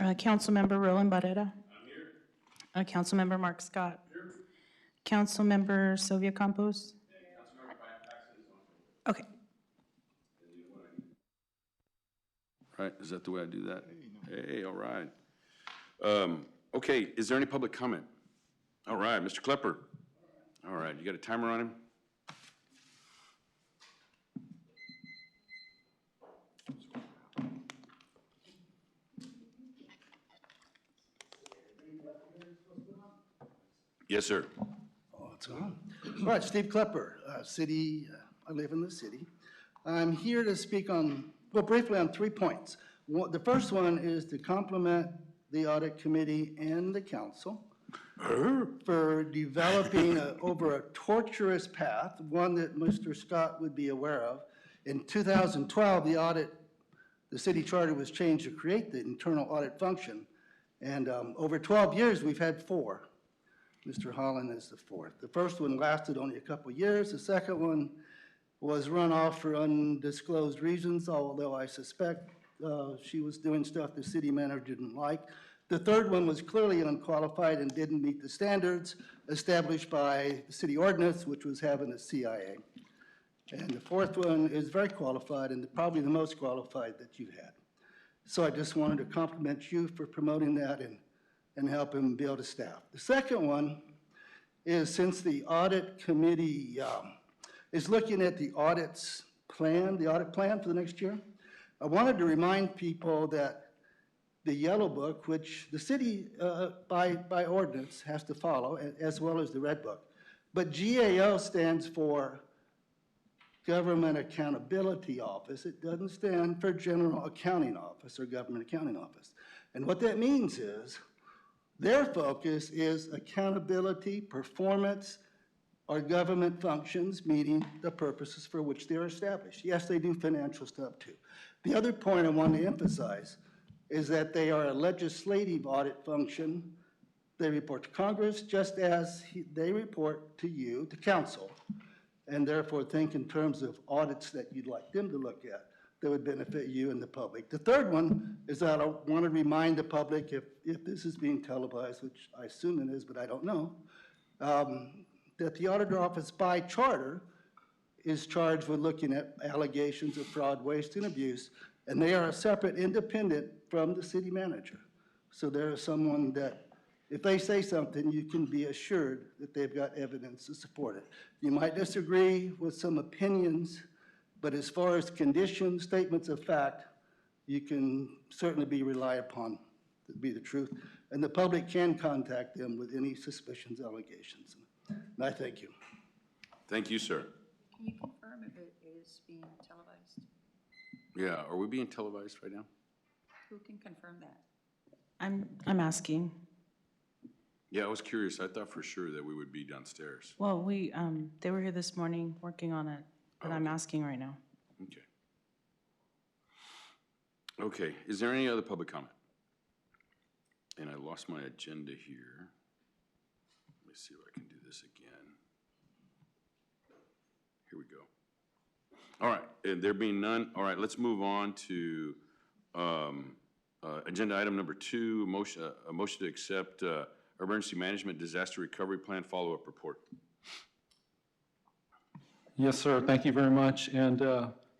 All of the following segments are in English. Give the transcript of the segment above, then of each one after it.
Councilmember Roland Barrera. I'm here. Councilmember Mark Scott. Here. Councilmember Sylvia Campos. Okay. Right, is that the way I do that? Hey, all right. Okay, is there any public comment? All right, Mr. Klepper. All right, you got a timer on him? Yes, sir. Oh, it's on. All right, Steve Klepper, I live in the city. I'm here to speak on, well, briefly on 3 points. The first one is to compliment the audit committee and the council for developing over a torturous path, one that Mr. Scott would be aware of. In 2012, the city charter was changed to create the internal audit function. And over 12 years, we've had 4. Mr. Holland is the 4th. The first one lasted only a couple years. The second one was run off for undisclosed reasons, although I suspect she was doing stuff the city manager didn't like. The third one was clearly unqualified and didn't meet the standards established by the city ordinance, which was having a CIA. And the fourth one is very qualified and probably the most qualified that you've had. So I just wanted to compliment you for promoting that and help him build a staff. The second one is, since the audit committee is looking at the audit plan for the next year, I wanted to remind people that the yellow book, which the city by ordinance has to follow, as well as the red book, but GAO stands for Government Accountability Office. It doesn't stand for General Accounting Office or Government Accounting Office. And what that means is their focus is accountability, performance, or government functions meeting the purposes for which they're established. Yes, they do financial stuff too. The other point I want to emphasize is that they are a legislative audit function. They report to Congress just as they report to you, to council, and therefore think in terms of audits that you'd like them to look at that would benefit you and the public. The third one is that I want to remind the public, if this is being televised, which I assume it is, but I don't know, that the auditor office by charter is charged with looking at allegations of fraud, waste, and abuse, and they are a separate independent from the city manager. So there is someone that, if they say something, you can be assured that they've got evidence to support it. You might disagree with some opinions, but as far as conditions, statements of fact, you can certainly be relied upon to be the truth. And the public can contact them with any suspicions, allegations. And I thank you. Thank you, sir. Can you confirm if it is being televised? Yeah, are we being televised right now? Who can confirm that? I'm asking. Yeah, I was curious. I thought for sure that we would be downstairs. Well, they were here this morning working on it, but I'm asking right now. Okay. Okay, is there any other public comment? And I lost my agenda here. Let me see if I can do this again. Here we go. All right, and there being none, all right, let's move on to agenda item number 2, a motion to accept Emergency Management Disaster Recovery Plan follow-up report. Yes, sir. Thank you very much. And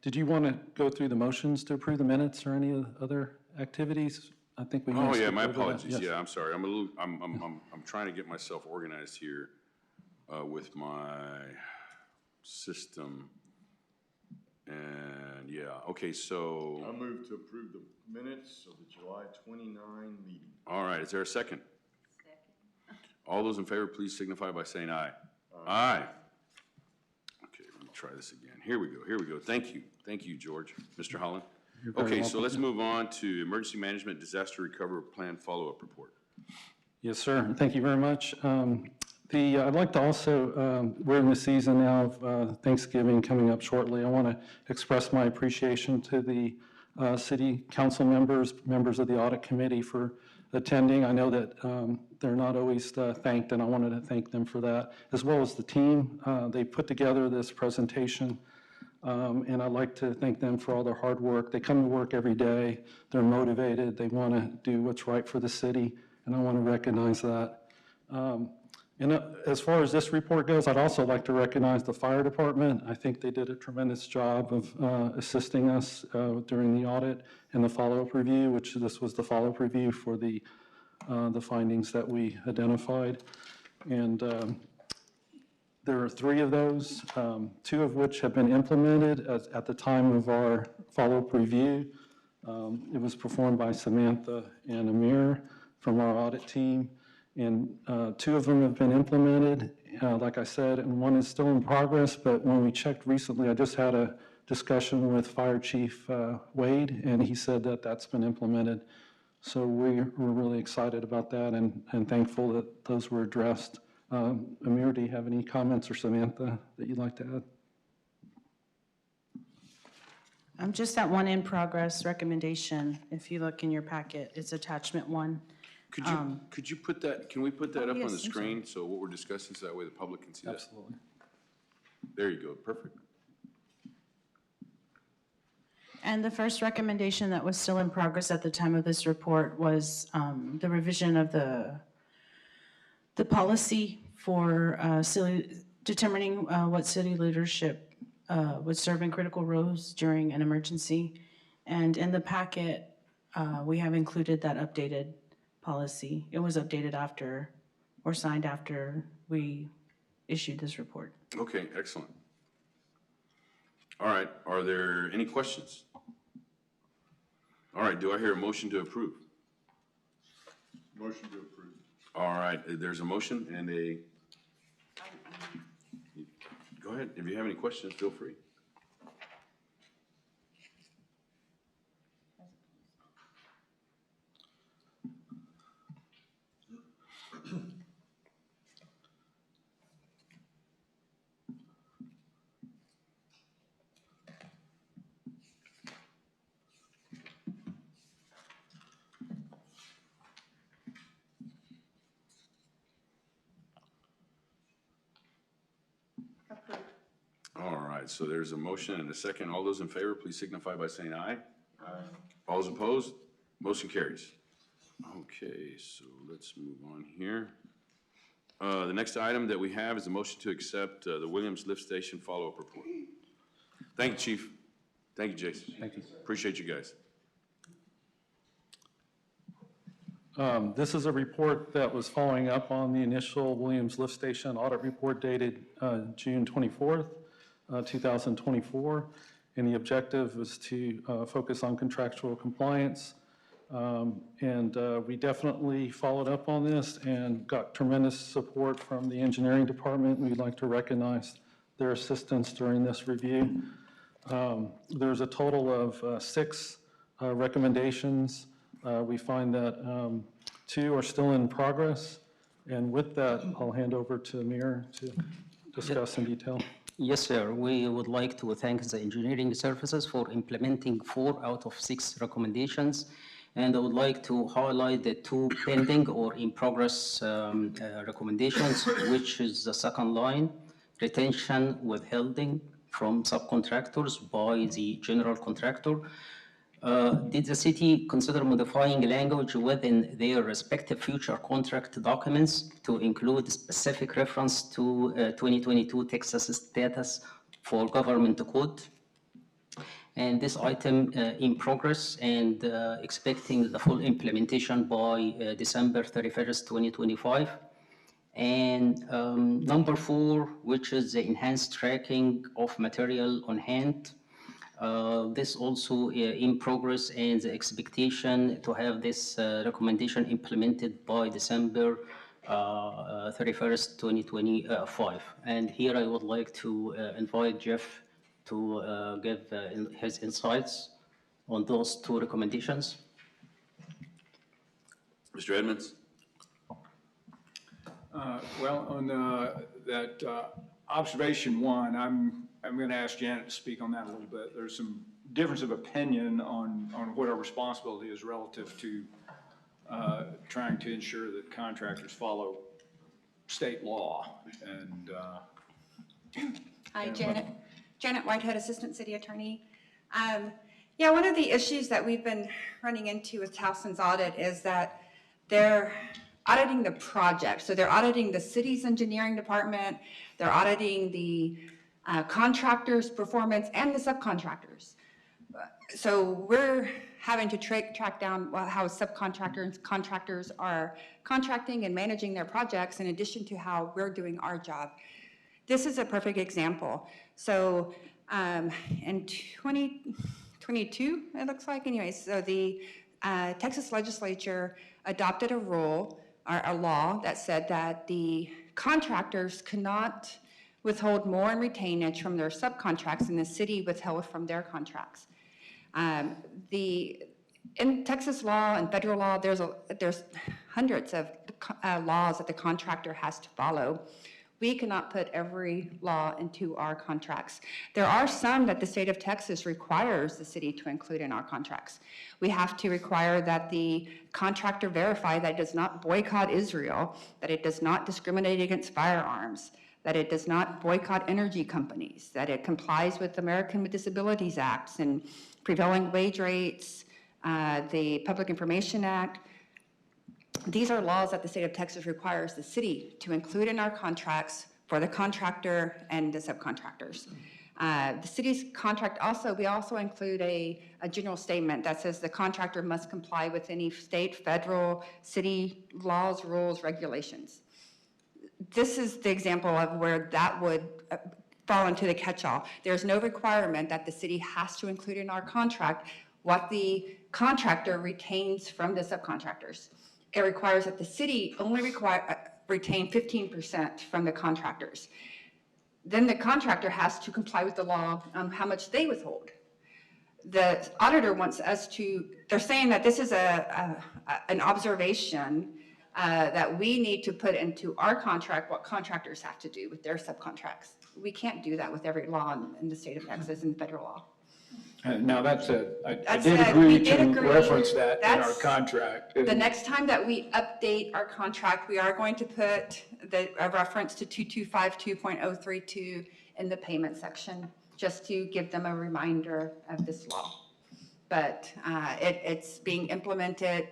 did you want to go through the motions to approve the minutes or any other activities? I think we. Oh yeah, my apologies. Yes. Yeah, I'm sorry. I'm trying to get myself organized here with my system. And yeah, okay. So I move to approve the minutes of the July 29 meeting. All right. Is there a second? Second. All those in favor, please signify by saying aye. Aye. Okay, let me try this again. Here we go. Here we go. Thank you. Thank you, George. Mr. Holland. Okay, so let's move on to Emergency Management Disaster Recovery Plan follow-up report. Yes, sir. Thank you very much. I'd like to also, we're in the season now of Thanksgiving coming up shortly. I want to express my appreciation to the city council members of the audit committee for attending. I know that they're not always thanked, and I wanted to thank them for that, as well as the team. They put together this presentation And I'd like to thank them for all their hard work. They come to work every day. They're motivated. They want to do what's right for the city, and I want to recognize that. And as far as this report goes, I'd also like to recognize the fire department. I think they did a tremendous job of assisting us during the audit and the follow-up review, which this was the follow-up review for the findings that we identified. And there are 3 of those, 2 of which have been implemented at the time of our follow-up review. It was performed by Samantha and Amir from our audit team. And 2 of them have been implemented, like I said, and 1 is still in progress. But when we checked recently, I just had a discussion with Fire Chief Wade, and he said that that's been implemented. So we're really excited about that and thankful that those were addressed. Amir, do you have any comments, or Samantha, that you'd like to add? Just that one in progress recommendation, if you look in your packet, it's attachment 1. Could you put that, can we put that up on yes, the I'm screen, so what we're discussing, so that way the public can see that? Absolutely. There you go, perfect. And the first recommendation that was still in progress at the time of this report was the revision of the policy for determining what city leadership would serve in critical roles during an emergency. And in the packet, we have included that updated policy. It was updated after, or signed after we issued this report. Okay, excellent. All right, are there any questions? All right, do I hear a motion to approve? Motion to approve. All right, there's a motion and a, go ahead, if you have any questions, feel free. All right, so there's a motion and a second. All those in favor, please signify by saying aye. Aye. All those opposed, motion carries. Okay, so let's move on here. The next item that we have is a motion to accept the Williams Lift Station follow-up report. Thank you, Chief. Thank you, Jason. Thank you. Appreciate you guys. This is a report that was following up on the initial Williams Lift Station audit report dated June 24th, 2024. And the objective was to focus on contractual compliance. We definitely followed up on this and got tremendous support from the engineering department. We'd like to recognize their assistance during this review. There's a total of 6 recommendations. We find that 2 are still in progress. And with that, I'll hand over to Amir to discuss in detail. Yes, sir. We would like to thank the engineering services for implementing 4 out of 6 recommendations. And I would like to highlight the 2 pending or in progress recommendations, which is the second line, retention withholding from subcontractors by the general contractor. Did the city consider modifying language within their respective future contract documents to include specific reference to 2022 Texas status for government code? And this item in progress and expecting the full implementation by December 31st, 2025. And number 4, which is the enhanced tracking of material on hand. This also in progress and the expectation to have this recommendation implemented by December 31st, 2025. And here I would like to invite Jeff to give his insights on those 2 recommendations. Mr. Edmonds? Well, on that observation 1, I'm going to ask Janet to speak on that a little bit. There's some difference of opinion on what our responsibility is relative to trying to ensure that contractors follow state law. And Hi, Janet. Janet Whitehead, Assistant City Attorney. Yeah, one of the issues that we've been running into with Towson's audit is that they're auditing the project. So they're auditing the city's engineering department, they're auditing the contractors' performance and the subcontractors. So we're having to track down how subcontractors and contractors are contracting and managing their projects in addition to how we're doing our job. This is a perfect example. So in 2022, it looks like, anyways, so the Texas legislature adopted a rule or a law that said that the contractors could not withhold more in retainage from their subcontracts than the city withheld from their contracts. In Texas law and federal law, there's hundreds of laws that the contractor has to follow. We cannot put every law into our contracts. There are some that the state of Texas requires the city to include in our contracts. We have to require that the contractor verify that it does not boycott Israel, that it does not discriminate against firearms, that it does not boycott energy companies, that it complies with American with Disabilities Acts and prevailing wage rates, the Public Information Act. These are laws that the state of Texas requires the city to include in our contracts for the contractor and the subcontractors. The city's contract also, we also include a general statement that says the contractor must comply with any state, federal, city laws, rules, regulations. This is the example of where that would fall into the catch-all. There's no requirement that the city has to include in our contract what the contractor retains from the subcontractors. It requires that the city only retain 15% from the contractors. Then the contractor has to comply with the law on how much they withhold. The auditor wants us to, they're saying that this is an observation that we need to put into our contract what contractors have to do with their subcontracts. We can't do that with every law in the state of Texas and federal law. Now, I did agree to reference that in our contract. The next time that we update our contract, we are going to put a reference to 2252.032 in the payment section, just to give them a reminder of this law. But it's being implemented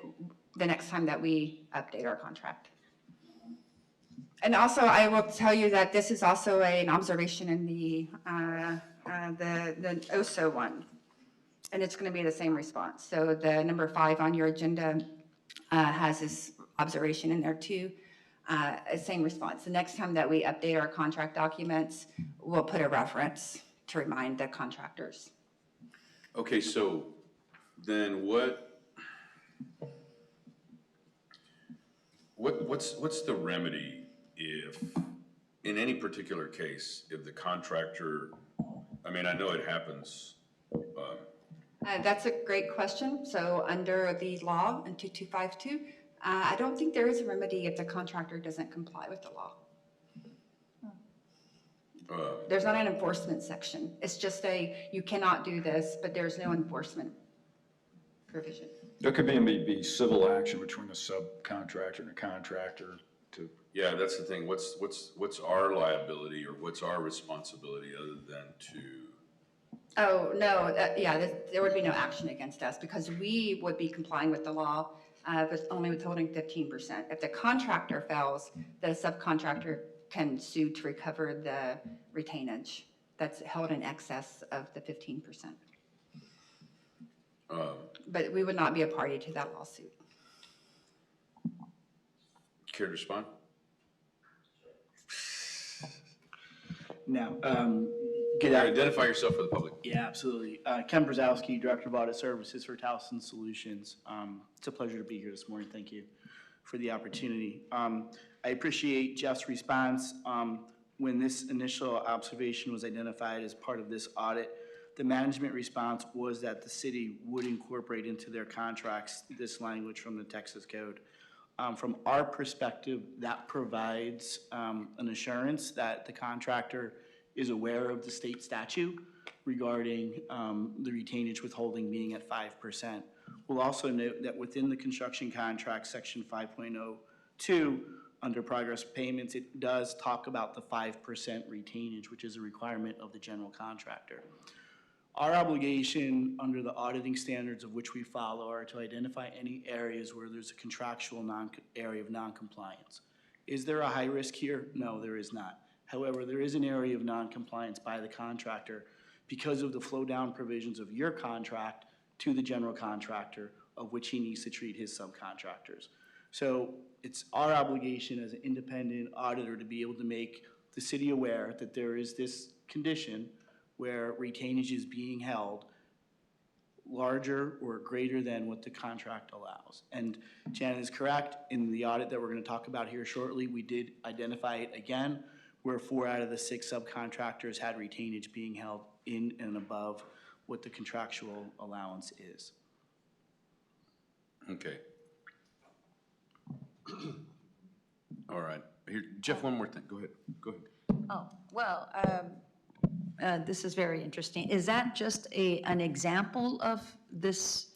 the next time that we update our contract. And also, I will tell you that this is also an observation in the OSO one. And it's going to be the same response. So the number 5 on your agenda has this observation in there too. Same response. The next time that we update our contract documents, we'll put a reference to remind the contractors. Okay, so then what's the remedy if, in any particular case, if the contractor, I mean, I know it happens. That's a great question. So under the law in 2252, I don't think there is a remedy if the contractor doesn't comply with the law. There's not an enforcement section. It's just you cannot do this, but there's no enforcement provision. There could be civil action between a subcontractor and a contractor to. Yeah, that's the thing. What's our liability or what's our responsibility other than to? Oh, no, there would be no action against us because we would be complying with the law, but only withholding 15%. If the contractor fails, the subcontractor can sue to recover the retainage that's held in excess of the 15%. But we would not be a party to that lawsuit. Care to respond? No. Identify yourself for the public. Yeah, absolutely. Ken Brzezowski, Director of Audit Services for Towson Solutions. It's a pleasure to be here this morning. Thank you for the opportunity. I appreciate Jeff's response. When this initial observation was identified as part of this audit, the management response was that the city would incorporate into their contracts this language from the Texas Code. From our perspective, that provides an assurance that the contractor is aware of the state statute regarding the retainage withholding being at 5%. We'll also note that within the construction contract, section 5.02, under progress payments, it does talk about the 5% retainage, which is a requirement of the general contractor. Our obligation under the auditing standards of which we follow are to identify any areas where there's a contractual area of non-compliance. Is there a high risk here? No, there is not. However, there is an area of non-compliance by the contractor because of the flow down provisions of your contract to the general contractor, of which he needs to treat his subcontractors. So it's our obligation as an independent auditor to be able to make the city aware that there is this condition where retainage is being held larger or greater than what the contract allows. And Janet is correct, in the audit that we're gonna talk about here shortly, we did identify it again, where 4 out of the 6 subcontractors had retainage being held in and above what the contractual allowance is. Okay. All right. Here, Jeff, one more thing. Go ahead. Go ahead. Oh, well, this is very interesting. Is that just an example of this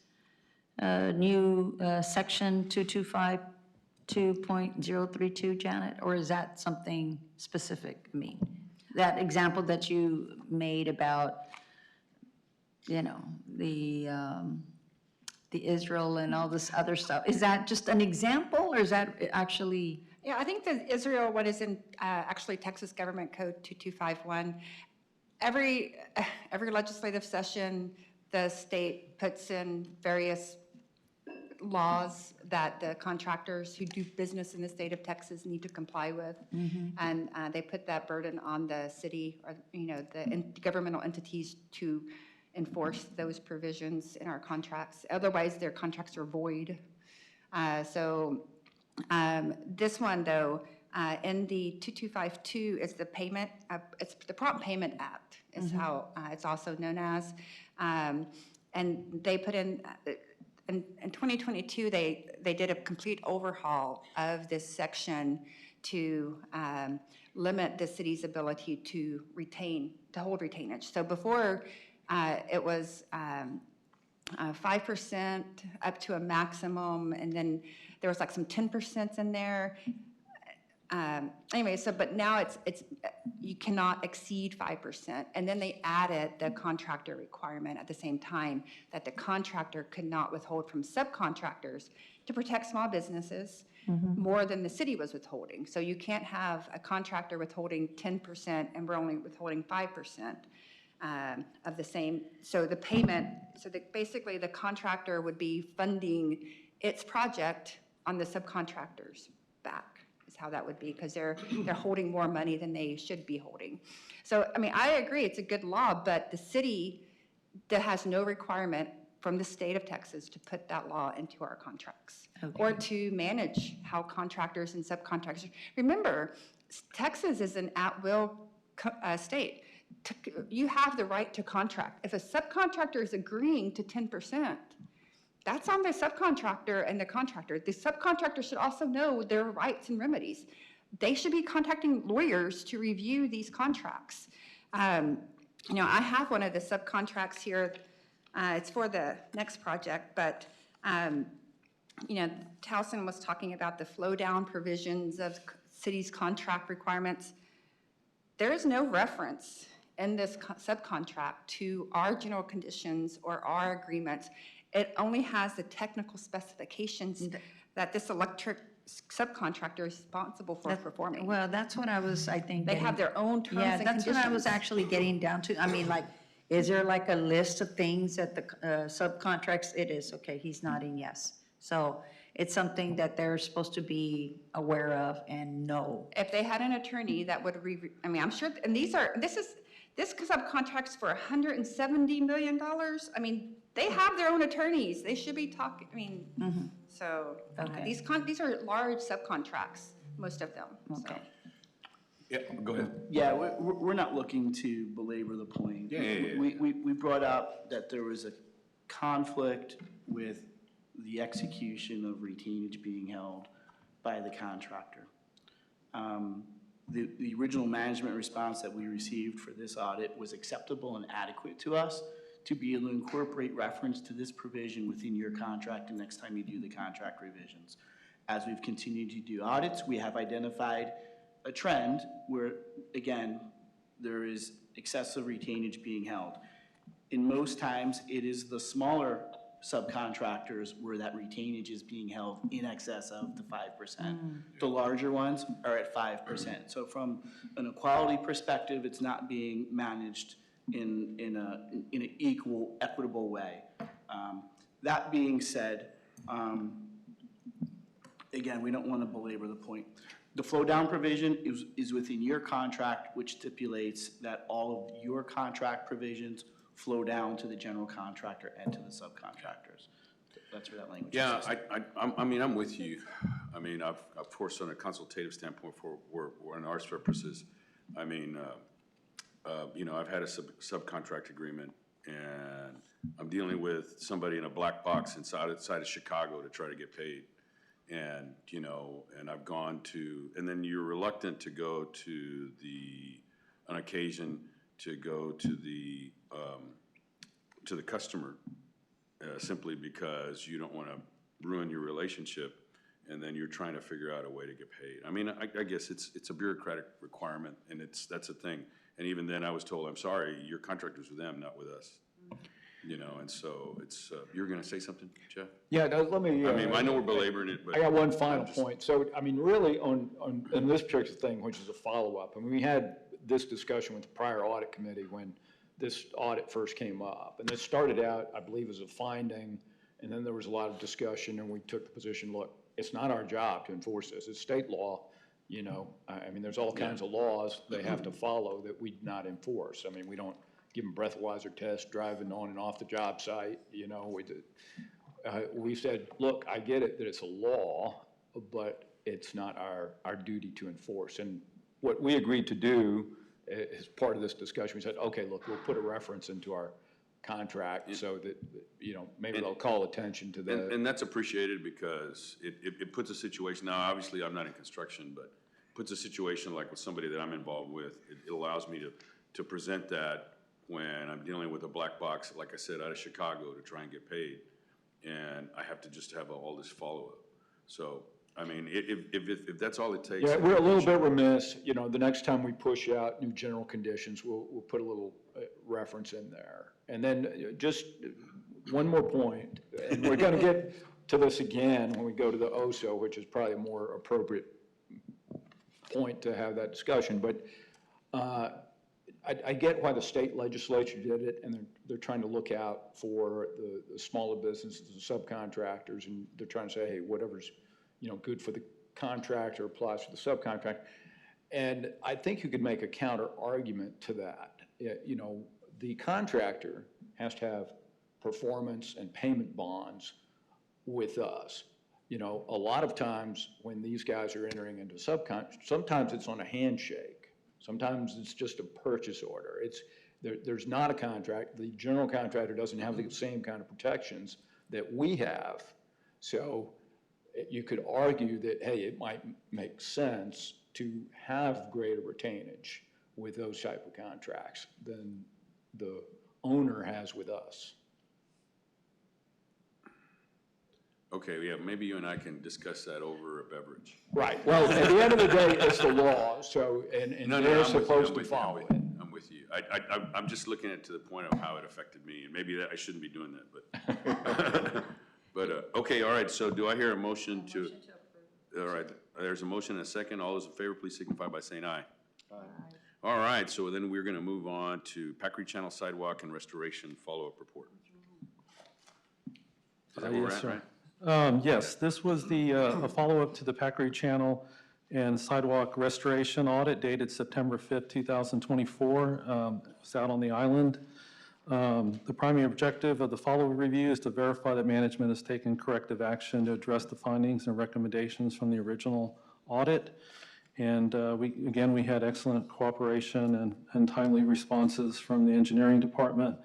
new section 2252.032, Janet? Or is that something specific? I mean, that example that you made about, you know, the Israel and all this other stuff, is that just an example, or is that actually? Yeah, I think the Israel one is in actually Texas Government Code 2251. Every legislative session, the state puts in various laws that the contractors who do business in the state of Texas need to comply with. And they put that burden on the city or, you know, the governmental entities to enforce those provisions in our contracts. Otherwise, their contracts are void. This one, though, in the 2252 is the payment, it's the Prompt Payment Act is how it's also known as. And they put in 2022, they did a complete overhaul of this section to limit the city's ability to hold retainage. So before, it was 5% up to a maximum, and then there was like some 10% in there. Anyway, but now it's you cannot exceed 5%, and then they added the contractor requirement at the same time that the contractor could not withhold from subcontractors to protect small businesses more than the city was withholding. So you can't have a contractor withholding 10% and we're only withholding 5%. Of the same, so the payment, basically the contractor would be funding its project on the subcontractor's back, is how that would be, because they're holding more money than they should be holding. So, I mean, I agree, it's a good law, but the city that has no requirement from the state of Texas to put that law into our contracts or to manage how contractors and subcontractors. Remember, Texas is an at-will state. You have the right to contract. If a subcontractor is agreeing to 10%, that's on the subcontractor and the contractor. The subcontractor should also know their rights and remedies. They should be contacting lawyers to review these contracts. You know, I have one of the subcontracts here. It's for the next project, but you know, Towson was talking about the flow down provisions of city's contract requirements. There is no reference in this subcontract to our general conditions or our agreements. It only has the technical specifications that this electric subcontractor is responsible for performing. Well, that's what I was, I think. They have their own terms and Yeah, conditions. that's what I was actually getting down to. I mean, like, is there like a list of things that the subcontracts? It is, okay, he's nodding yes. So it's something that they're supposed to be aware of and know. If they had an attorney that would, I mean, I'm sure, and this subcontracts for $170 million. I mean, they have their own attorneys. They should be talking, I mean, so these are large subcontracts, most of them. Okay. Yeah, go ahead. Yeah, we're not looking to belabor the point. Yeah. We brought up that there was a conflict with the execution of retainage being held by the contractor. The original management response that we received for this audit was acceptable and adequate to us to be able to incorporate reference to this provision within your contract the next time you do the contract revisions. As we've continued to do audits, we have identified a trend where, again, there is excessive retainage being held. In most times, it is the smaller subcontractors where that retainage is being held in excess of the 5%. The larger ones are at 5%. So from an equality perspective, it's not being managed in an equal, equitable way. That being said, again, we don't want to belabor the point. The flow down provision is within your contract, which stipulates that all of your contract provisions flow down to the general contractor and to the subcontractors. That's where that language is. Yeah, I mean, I'm with you. I mean, of course, on a consultative standpoint for our purposes, I mean, you know, I've had a subcontract agreement, and I'm dealing with somebody in a black box outside of Chicago to try to get paid. And, you know, and I've gone to, and then you're reluctant to go to on occasion, to go to the customer, simply because you don't want to ruin your relationship, and then you're trying to figure out a way to get paid. I mean, I guess it's a bureaucratic requirement, and that's a thing. And even then, I was told, I'm sorry, your contract was with them, not with us. You know, and so it's, you're going to say something, Jeff? Yeah, no, let me. I mean, I know we're belaboring it, but. I got one final point. So, I mean, really on this particular thing, which is a follow-up, I mean, we had this discussion with the prior audit committee when this audit first came up. And it started out, I believe, as a finding, and then there was a lot of discussion, and we took the position, look, it's not our job to enforce this. It's state law, you know. I mean, there's all kinds of laws they have to follow that we do not enforce. I mean, we don't give them breathalyzer tests, driving on and off the job site, you know. We said, look, I get it that it's a law, but it's not our duty to enforce. And what we agreed to do as part of this discussion, we said, okay, look, we'll put a reference into our contract so that, you know, maybe they'll call attention to that. And that's appreciated because it puts a situation, now obviously I'm not in construction, but puts a situation like with somebody that I'm involved with, it allows me to present that when I'm dealing with a black box, like I said, out of Chicago to try and get paid. And I have to just have all this follow-up. So, I mean, if that's all it takes. Yeah, we're a little bit remiss, you know, the next time we push out new general conditions, we'll put a little reference in there. And then just one more point, and we're gonna get to this again when we go to the OSO, which is probably a more appropriate point to have that discussion, but I get why the state legislature did it, and they're trying to look out for the smaller businesses, the subcontractors, and they're trying to say, hey, whatever's, you know, good for the contractor applies for the subcontract. And I think you could make a counter argument to that. You know, the contractor has to have performance and payment bonds with us. You know, a lot of times when these guys are entering into sometimes it's on a handshake. Sometimes it's just a purchase order. There's not a contract. The general contractor doesn't have the same kind of protections that we have. So you could argue that, hey, it might make sense to have greater retainage with those type of contracts than the owner has with us. Okay, yeah, maybe you and I can discuss that over a beverage. Right. Well, at the end of the day, it's the law, so, and they're supposed to follow it. I'm with you. I'm just looking at it to the point of how it affected me, and maybe that I shouldn't be doing that, but, okay, all right, so do I hear a motion to? All right, there's a motion and a second. All those in favor, please signify by saying aye. Aye. All right, so then we're gonna move on to Pack Creek Channel Sidewalk and Restoration Follow-Up Report. Is that where we're at, right? Yes, this was a follow-up to the Pack Creek Channel and Sidewalk Restoration Audit dated September 5th, 2024. It's out on the island. The primary objective of the follow-up review is to verify that management has taken corrective action to address the findings and recommendations from the original audit. And we had excellent cooperation and timely responses from the engineering department.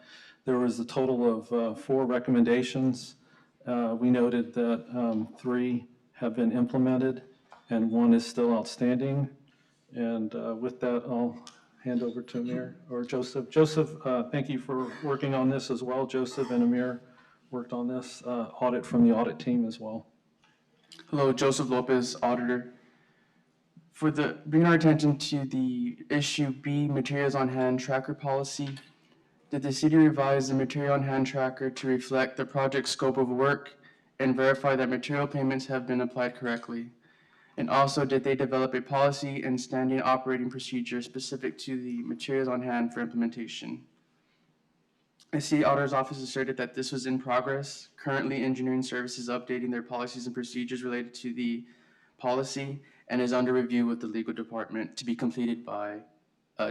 There was a total of 4 recommendations. We noted that 3 have been implemented and 1 is still outstanding. And with that, I'll hand over to Amir or Joseph. Joseph, thank you for working on this as well. Joseph and Amir worked on this audit from the audit team as well. Hello, Joseph Lopez, auditor. Bring our attention to the issue B, materials on hand tracker policy. Did the city revise the material on hand tracker to reflect the project scope of work and verify that material payments have been applied correctly? And also, did they develop a policy and standing operating procedure specific to the materials on hand for implementation? The city auditor's office asserted that this was in progress. Currently, engineering services updating their policies and procedures related to the policy and is under review with the legal department to be completed by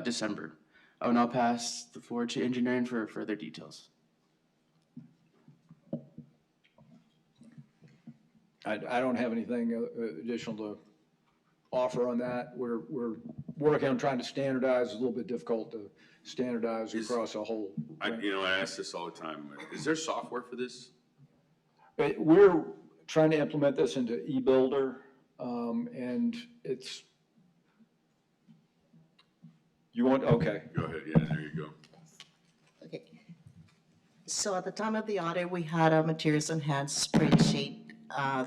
December. I will now pass the floor to engineering for further details. I don't have anything additional to offer on that. We're working on trying to standardize. It's a little bit difficult to standardize across a whole. I ask this all the time. Is there software for this? We're trying to implement this into eBuilder, and it's, okay. Go ahead, yeah, there you go. Okay. So at the time of the audit, we had a materials on hand spreadsheet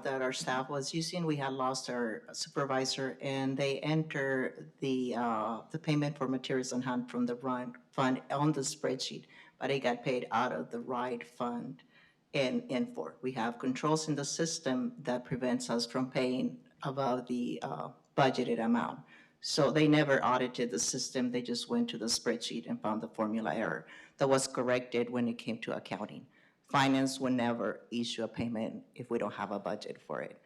that our staff was using. We had lost our supervisor, and they enter the payment for materials on hand from the right fund on the spreadsheet, but it got paid out of the right fund in N4. We have controls in the system that prevents us from paying above the budgeted amount. So they never audited the system. They just went to the spreadsheet and found the formula error that was corrected when it came to accounting. Finance would never issue a payment if we don't have a budget for it.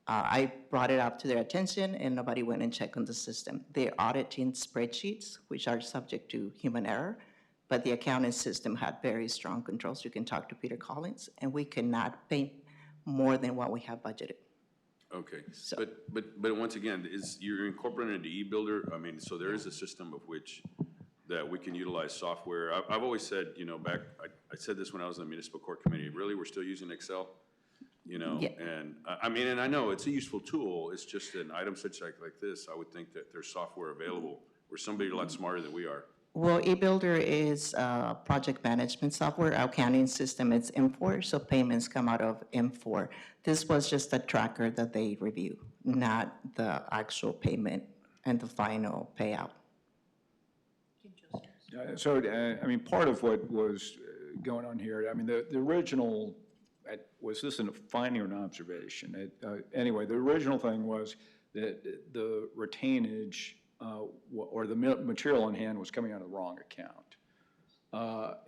I brought it up to their attention and nobody went and checked on the system. They're auditing spreadsheets, which are subject to human error, but the accounting system had very strong controls. You can talk to Peter Collins, and we cannot pay more than what we have budgeted. Okay, but once again, you're incorporating into eBuilder, I mean, so there is a system of which that we can utilize software. I've always said, back, I said this when I was in the municipal court committee, really, we're still using Excel? Yeah. And I know it's a useful tool, it's just an item such like this, I would think that there's software available where somebody a lot smarter than we are. Well, eBuilder is project management software. Our accounting system is M4, so payments come out of M4. This was just a tracker that they review, not the actual payment and the final payout. So, part of what was going on here, the original, was this a finding or an observation? Anyway, the original thing was that the retainage or the material on hand was coming out of the wrong account.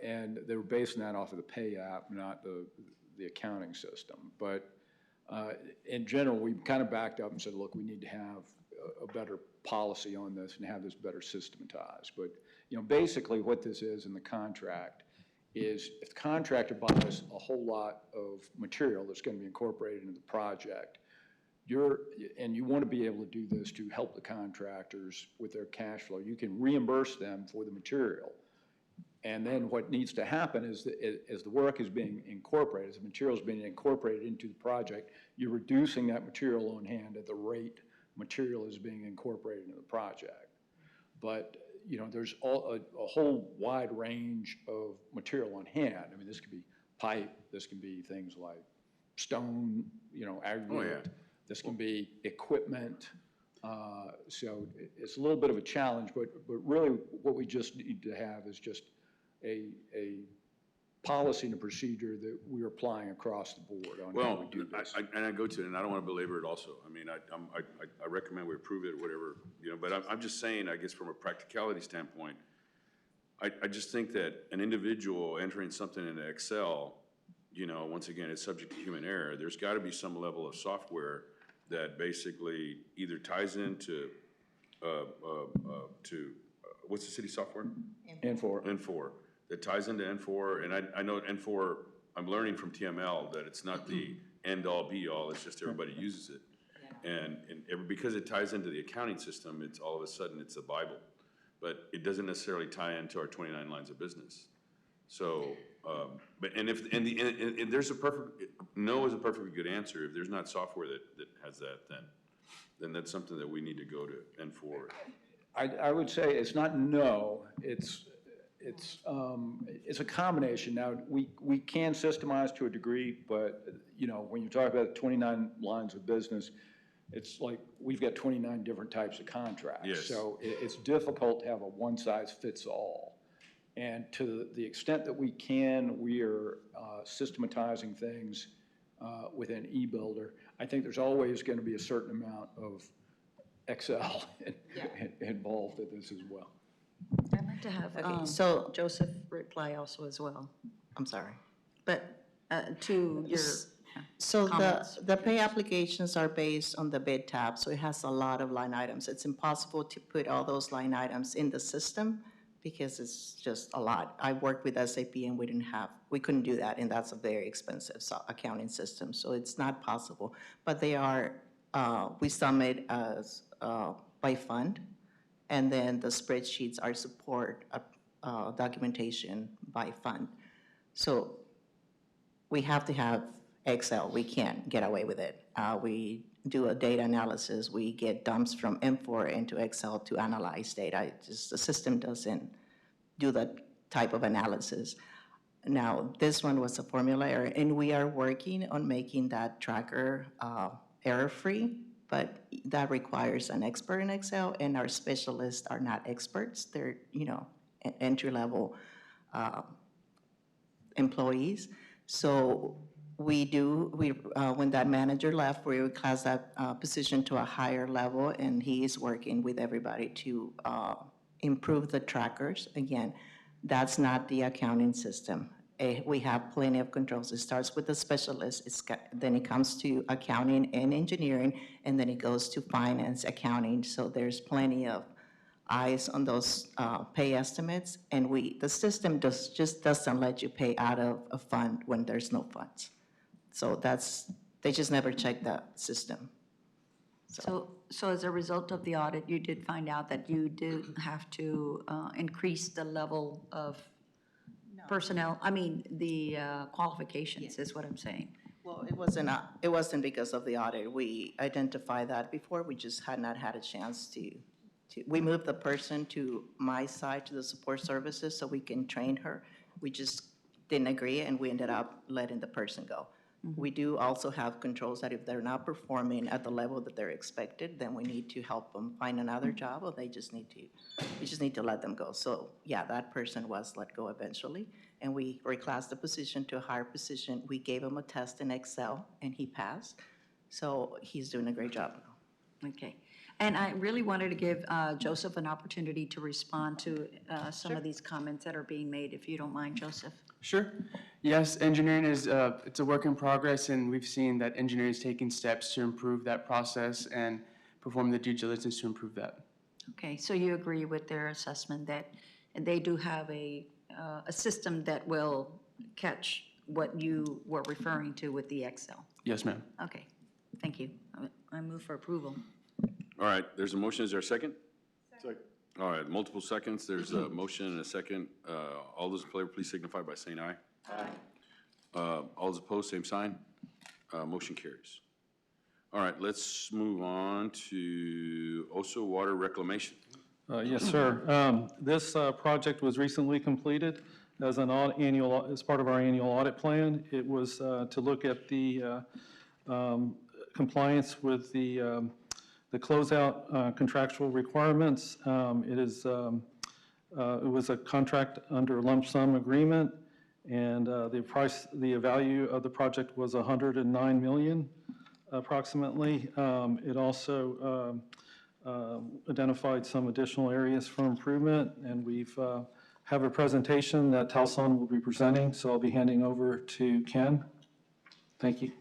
And they were basing that off of the pay app, not the accounting system. But in general, we kind of backed up and said, look, we need to have a better policy on this and have this better systematized. But basically what this is in the contract is if the contractor buys a whole lot of material that's going to be incorporated into the project, and you want to be able to do this to help the contractors with their cash flow, you can reimburse them for the material. And then what needs to happen is that as the work is being incorporated, as the material is being incorporated into the project, you're reducing that material on hand at the rate material is being incorporated into the project. But there's a whole wide range of material on hand. This could be pipe, this can be things like stone, aggregate. This can be equipment. So it's a little bit of a challenge, but really what we just need to have is just a policy and a procedure that we're applying across the board on how we do this. I go to it, and I don't want to belabor it also. I recommend we approve it, whatever, but I'm just saying, I guess from a practicality standpoint, I just think that an individual entering something into Excel, once again, it's subject to human error. There's got to be some level of software that basically either ties into, what's the city software? N4. That ties into N4, and I know N4, I'm learning from TML that it's not the end-all be-all, it's just everybody uses it. And because it ties into the accounting system, it's all of a sudden it's a Bible. But it doesn't necessarily tie into our 29 lines of business. So, and there's no is a perfectly good answer. If there's not software that has that, then that's something that we need to go to N4. I would say it's not no, it's a combination. Now, we can systemize to a degree, but, you know, when you talk about 29 lines of business, it's like we've got 29 different types of contracts. Yes. So it's difficult to have a one-size-fits-all. And to the extent that we can, we are systematizing things within eBuilder. I think there's always going to be a certain amount of Excel involved in this as well. I'd like to have so- Joseph reply also as well, I'm sorry. but to your So comments. the pay applications are based on the bid tab, so it has a lot of line items. It's impossible to put all those line items in the system because it's just a lot. I worked with SAP and we couldn't do that, and that's a very expensive accounting system, so it's not possible. But they are, we submit as by fund, and then the spreadsheets are support documentation by fund. So we have to have Excel. We can't get away with it. We do a data analysis. We get dumps from M4 into Excel to analyze data. The system doesn't do that type of analysis. Now, this one was a formula error, and we are working on making that tracker error-free, but that requires an expert in Excel, and our specialists are not experts. They're, you know, entry-level employees. So when that manager left, we reclassed that position to a higher level, and he is working with everybody to improve the trackers. Again, that's not the accounting system. We have plenty of controls. It starts with the specialist, then it comes to accounting and engineering, and then it goes to finance, accounting. So there's plenty of eyes on those pay estimates, and the system just doesn't let you pay out of a fund when there's no funds. So they just never check the system. So as a result of the audit, you did find out that you did have to increase the level of personnel, I mean, the qualifications is what I'm saying. Well, it wasn't because of the audit. We identified that before. We just had not had a chance to we moved the person to my side, to the support services, so we can train her. We just didn't agree, and we ended up letting the person go. We do also have controls that if they're not performing at the level that they're expected, then we need to help them find another job, or we just need to let them go. So yeah, that person was let go eventually, and we reclassed the position to a higher position. We gave him a test in Excel, and he passed. So he's doing a great job now. Okay. And I really wanted to give Joseph an opportunity to respond to some of these comments that are being made, if you don't mind, Joseph. Sure. Yes, engineering is, it's a work in progress, and we've seen that engineering is taking steps to improve that process and perform the due diligence to improve that. Okay, so you agree with their assessment that they do have a system that will catch what you were referring to with the Excel? Yes, ma'am. Okay, thank you. I move for approval. All right, there's a motion. Is there a second? Second. All right, multiple seconds. There's a motion and a second. All those in favor, please signify by saying aye. Aye. All those opposed, same sign. Motion carries. All right, let's move on to Oso Water Reclamation. Yes, sir. This project was recently completed as as part of our annual audit plan. It was to look at the compliance with the closeout contractual requirements. It was a contract under lump sum agreement, and the value of the project was $109 million approximately. It also identified some additional areas for improvement, and we've have a presentation that Talson will be presenting, so I'll be handing over to Ken. Thank you.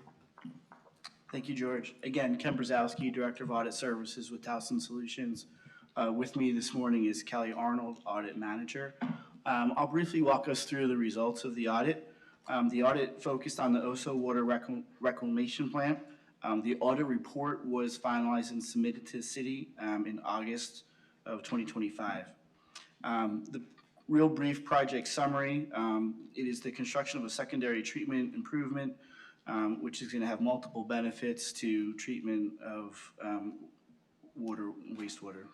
Thank you, George. Again, Ken Brzezowski, Director of Audit Services with Towson Solutions. With me this morning is Kelly Arnold, Audit Manager. I'll briefly walk us through the results of the audit. The audit focused on the Oso Water Reclamation Plant. The audit report was finalized and submitted to the city in August of 2025. The real brief project summary, it is the construction of a secondary treatment improvement, which is going to have multiple benefits to treatment of water and wastewater.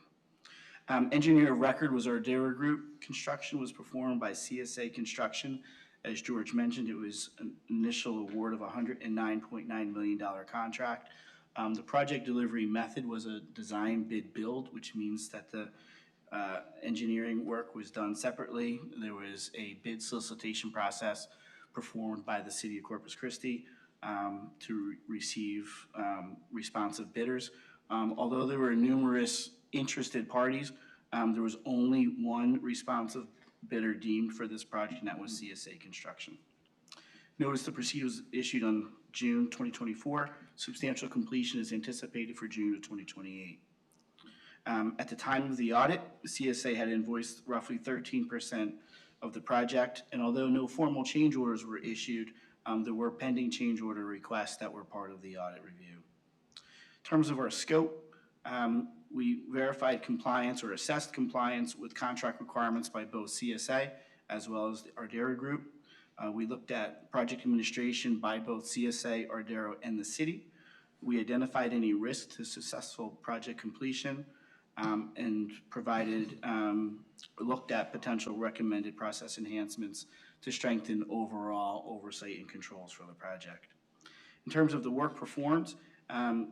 Engineer of record was Ardera Group. Construction was performed by CSA Construction. As George mentioned, it was an initial award of a $109.9 million contract. The project delivery method was a design bid build, which means that the engineering work was done separately. There was a bid solicitation process performed by the city of Corpus Christi to receive responsive bidders. Although there were numerous interested parties, there was only one responsive bidder deemed for this project, and that was CSA Construction. Notice to proceed was issued on June 2024. Substantial completion is anticipated for June of 2028. At the time of the audit, CSA had invoiced roughly 13% of the project, and although no formal change orders were issued, there were pending change order requests that were part of the audit review. In terms of our scope, we verified compliance or assessed compliance with contract requirements by both CSA as well as the Ardera Group. We looked at project administration by both CSA, Ardera, and the city. We identified any risk to successful project completion and looked at potential recommended process enhancements to strengthen overall oversight and controls for the project. In terms of the work performed,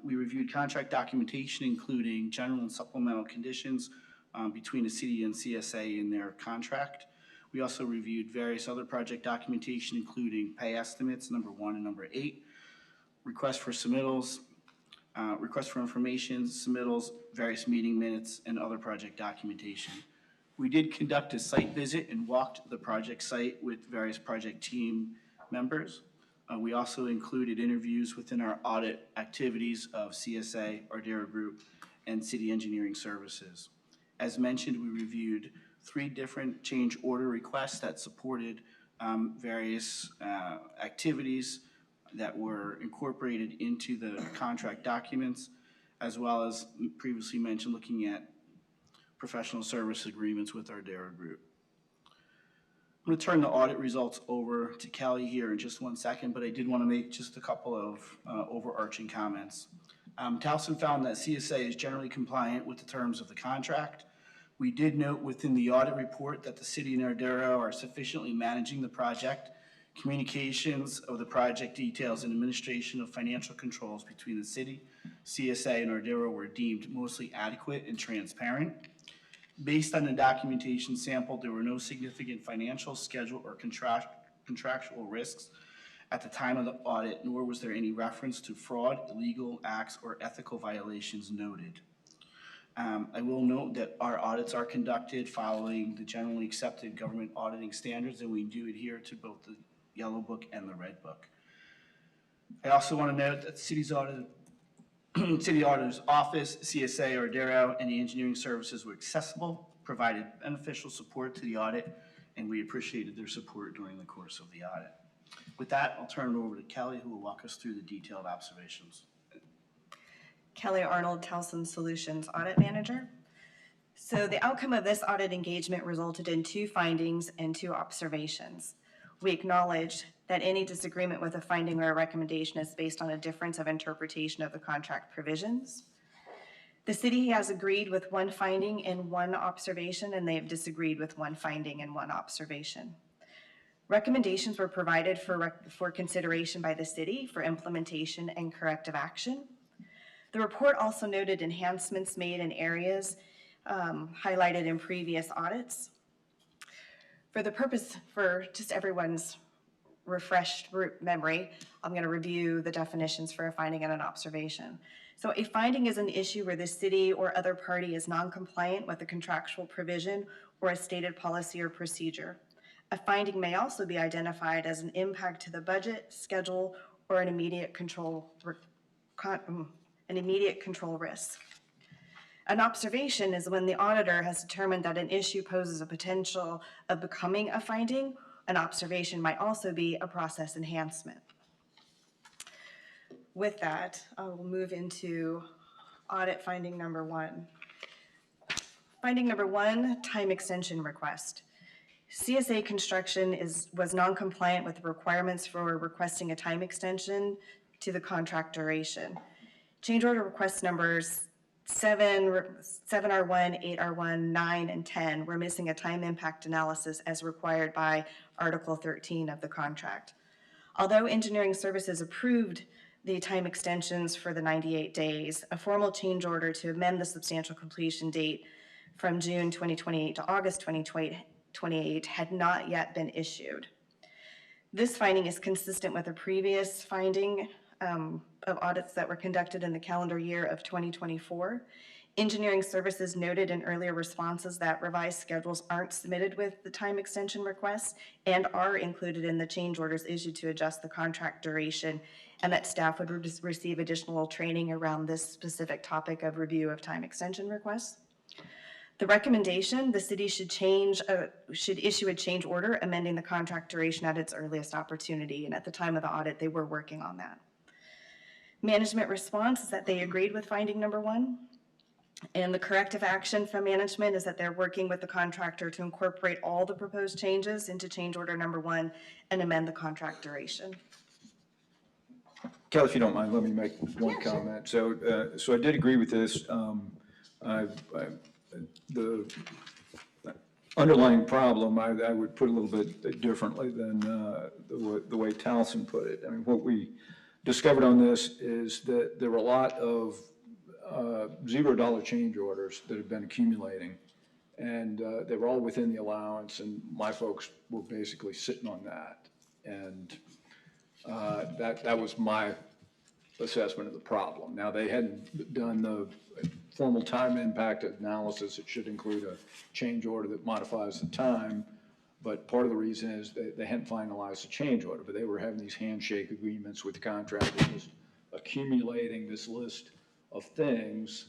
we reviewed contract documentation, including general and supplemental conditions between the city and CSA in their contract. We also reviewed various other project documentation, including pay estimates, number 1 and number 8, requests for submittals, requests for information, submittals, various meeting minutes, and other project documentation. We did conduct a site visit and walked the project site with various project team members. We also included interviews within our audit activities of CSA, Ardera Group, and City Engineering Services. As mentioned, we reviewed 3 different change order requests that supported various activities that were incorporated into the contract documents, as well as previously mentioned, looking at professional service agreements with Ardera Group. I'm going to turn the audit results over to Kelly here in just 1 second, but I did want to make just a couple of overarching comments. Towson found that CSA is generally compliant with the terms of the contract. We did note within the audit report that the city and Ardera are sufficiently managing the project. Communications of the project details and administration of financial controls between the city, CSA, and Ardera were deemed mostly adequate and transparent. Based on the documentation sampled, there were no significant financial, schedule, or contractual risks at the time of the audit, nor was there any reference to fraud, illegal acts, or ethical violations noted. I will note that our audits are conducted following the generally accepted government auditing standards, and we do adhere to both the Yellow Book and the Red Book. I also want to note that the City Auditor's Office, CSA, Ardera, and the engineering services were accessible, provided beneficial support to the audit, and we appreciated their support during the course of the audit. With that, I'll turn it over to Kelly, who will walk us through the detailed observations. Kelly Arnold, Towson Solutions Audit Manager. So the outcome of this audit engagement resulted in 2 findings and 2 observations. We acknowledge that any disagreement with a finding or a recommendation is based on a difference of interpretation of the contract provisions. The city has agreed with 1 finding and 1 observation, and they have disagreed with 1 finding and 1 observation. Recommendations were provided for consideration by the city for implementation and corrective action. The report also noted enhancements made in areas highlighted in previous audits. For just everyone's refreshed memory, I'm going to review the definitions for a finding and an observation. So a finding is an issue where the city or other party is non-compliant with a contractual provision or a stated policy or procedure. A finding may also be identified as an impact to the budget, schedule, or an immediate control risk. An observation is when the auditor has determined that an issue poses a potential of becoming a finding. An observation might also be a process enhancement. With that, I will move into audit finding number 1. Finding number 1, time extension request. CSA Construction was non-compliant with the requirements for requesting a time extension to the contract duration. Change order request numbers 7R1, 8R1, 9, and 10, we're missing a time impact analysis as required by Article 13 of the contract. Although engineering services approved the time extensions for the 98 days, a formal change order to amend the substantial completion date from June 2028 to August 2028 had not yet been issued. This finding is consistent with a previous finding of audits that were conducted in the calendar year of 2024. Engineering services noted in earlier responses that revised schedules aren't submitted with the time extension requests and are included in the change orders issued to adjust the contract duration, and that staff would receive additional training around this specific topic of review of time extension requests. The recommendation, the city should issue a change order amending the contract duration at its earliest opportunity, and at the time of the audit, they were working on that. Management response is that they agreed with finding number 1. And the corrective action from management is that they're working with the contractor to incorporate all the proposed changes into change order number 1 and amend the contract duration. Kelly, if you don't mind, let me make one comment. So, so I did agree with this. The underlying problem, I would put a little bit differently than the way Towson put it. I mean, what we discovered on this is that there were a lot of $0 change orders that have been accumulating, and they were all within the allowance, and my folks were basically sitting on that. And that was my assessment of the problem. Now, they hadn't done the formal time impact analysis. It should include a change order that modifies the time, but part of the reason is they hadn't finalized the change order, but they were having these handshake agreements with contractors, accumulating this list of things,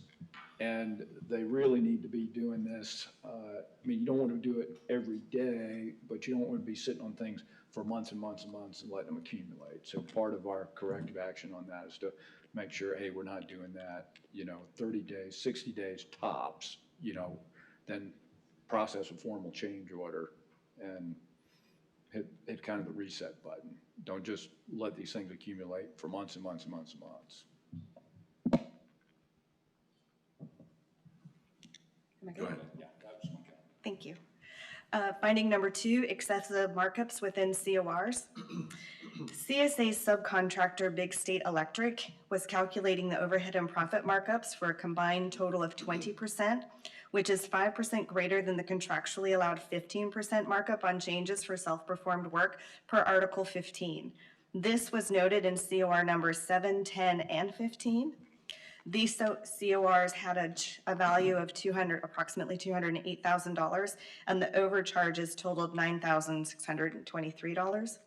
and they really need to be doing this. I mean, you don't want to do it every day, but you don't want to be sitting on things for months and months and months and letting them accumulate. So part of our corrective action on that is to make sure, hey, we're not doing that, 30 days, 60 days tops, then process a formal change order and hit kind of the reset button. Don't just let these things accumulate for months and months and months and months. Am I good? Yeah, that was one. Thank you. Finding number 2, excessive markups within CORs. CSA's subcontractor, Big State Electric, was calculating the overhead and profit markups for a combined total of 20%, which is 5% greater than the contractually allowed 15% markup on changes for self-performed work per Article 15. This was noted in COR numbers 7, 10, and 15. These CORs had a value of approximately $208,000, and the overcharges totaled $9,623.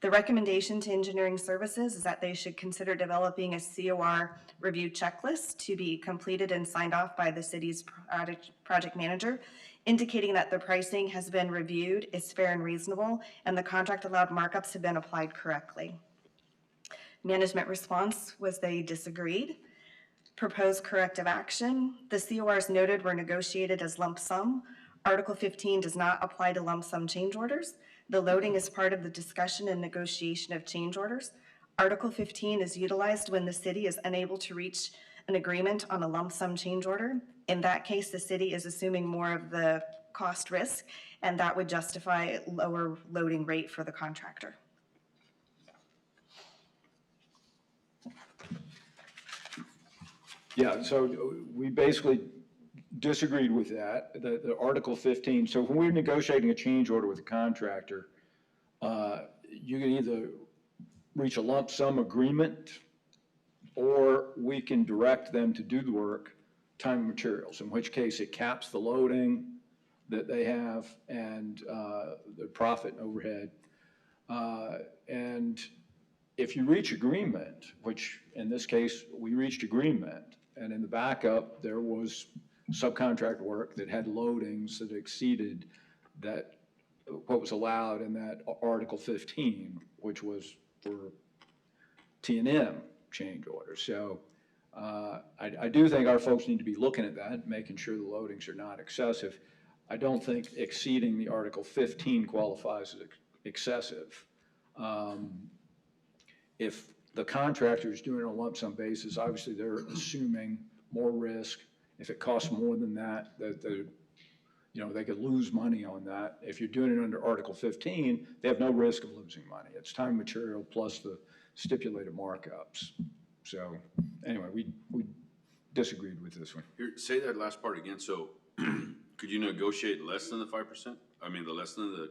The recommendation to engineering services is that they should consider developing a COR review checklist to be completed and signed off by the city's project manager, indicating that the pricing has been reviewed, is fair and reasonable, and the contract allowed markups have been applied correctly. Management response was they disagreed. Proposed corrective action. The CORs noted were negotiated as lump sum. Article 15 does not apply to lump sum change orders. The loading is part of the discussion and negotiation of change orders. Article 15 is utilized when the city is unable to reach an agreement on a lump sum change order. In that case, the city is assuming more of the cost risk, and that would justify lower loading rate for the contractor. Yeah, so we basically disagreed with that, the Article 15. So when we're negotiating a change order with a contractor, you can either reach a lump sum agreement, or we can direct them to do the work, time and materials, in which case it caps the loading that they have and the profit and overhead. And if you reach agreement, which in this case we reached agreement, and in the backup there was subcontract work that had loadings that exceeded what was allowed in that Article 15, which was for T&M change orders. So I do think our folks need to be looking at that, making sure the loadings are not excessive. I don't think exceeding the Article 15 qualifies as excessive. If the contractor is doing it on a lump sum basis, obviously they're assuming more risk. If it costs more than that, they could lose money on that. If you're doing it under Article 15, they have no risk of losing money. It's time and material plus the stipulated markups. So anyway, we disagreed with this one. Here, say that last part again. So could you negotiate less than the 5%? I mean, the less than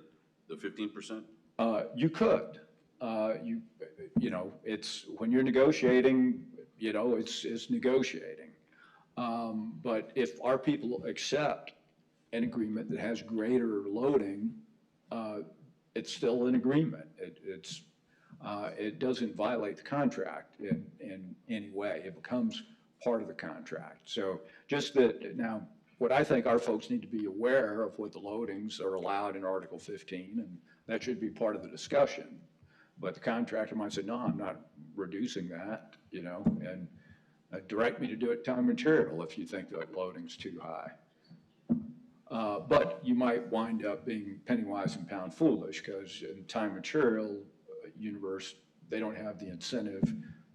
the 15%? You could. It's, when you're negotiating, it's negotiating. But if our people accept an agreement that has greater loading, it's still an agreement. It doesn't violate the contract in any way. It becomes part of the contract. So just that, now, what I think our folks need to be aware of what the loadings are allowed in Article 15, and that should be part of the discussion. But the contractor might say, no, I'm not reducing that, and direct me to do it time and material if you think that loading's too high. But you might wind up being penny wise and pound foolish, because in time and material universe, they don't have the incentive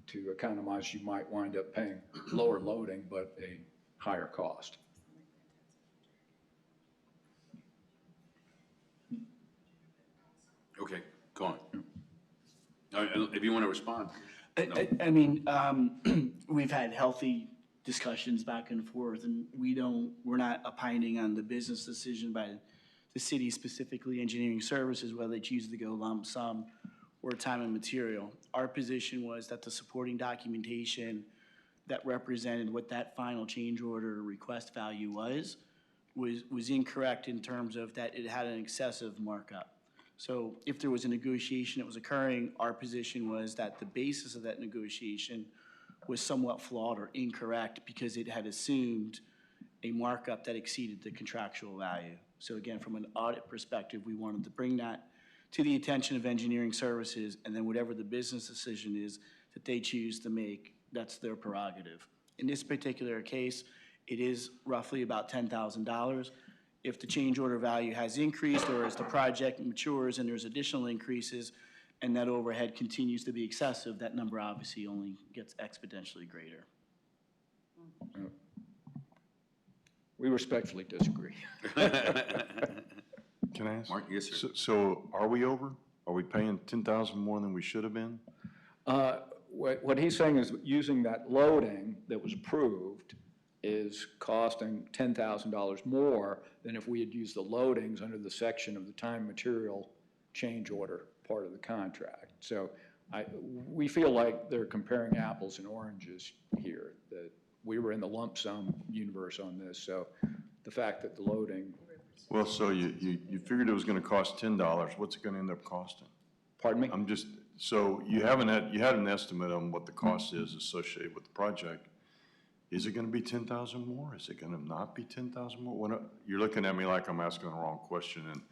to economize. You might wind up paying lower loading, but a higher cost. Okay, go on. If you want to respond. I mean, we've had healthy discussions back and forth, and we're not opining on the business decision by the city, specifically engineering services, whether they choose to go lump sum or time and material. Our position was that the supporting documentation that represented what that final change order request value was incorrect in terms of that it had an excessive markup. So if there was a negotiation that was occurring, our position was that the basis of that negotiation was somewhat flawed or incorrect because it had assumed a markup that exceeded the contractual value. So again, from an audit perspective, we wanted to bring that to the attention of engineering services, and then whatever the business decision is that they choose to make, that's their prerogative. In this particular case, it is roughly about $10,000. If the change order value has increased, or as the project matures and there's additional increases, and that overhead continues to be excessive, that number obviously only gets exponentially greater. We respectfully disagree. Can I ask? Mark, yes, sir. So are we over? Are we paying 10,000 more than we should have been? What he's saying is using that loading that was approved is costing $10,000 more than if we had used the loadings under the section of the time material change order part of the contract. So we feel like they're comparing apples and oranges here, that we were in the lump sum universe on this. So the fact that the loading. Well, so you figured it was going to cost $10. What's it going to end up costing? Pardon me? So you had an estimate on what the cost is associated with the project. Is it going to be 10,000 more? Is it going to not be 10,000 more? You're looking at me like I'm asking the wrong question, and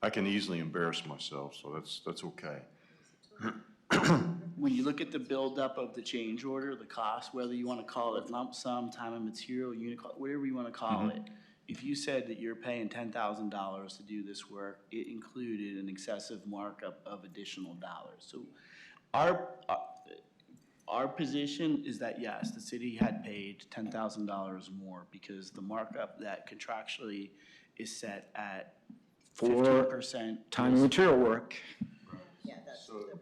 I can easily embarrass myself, so that's okay. When you look at the buildup of the change order, the cost, whether you want to call it lump sum, time and material, unit cost, whatever you want to call it, if you said that you're paying $10,000 to do this work, it included an excessive markup of additional dollars. So our position is that, yes, the city had paid $10,000 more because the markup that contractually is set at 15%. Time and material work.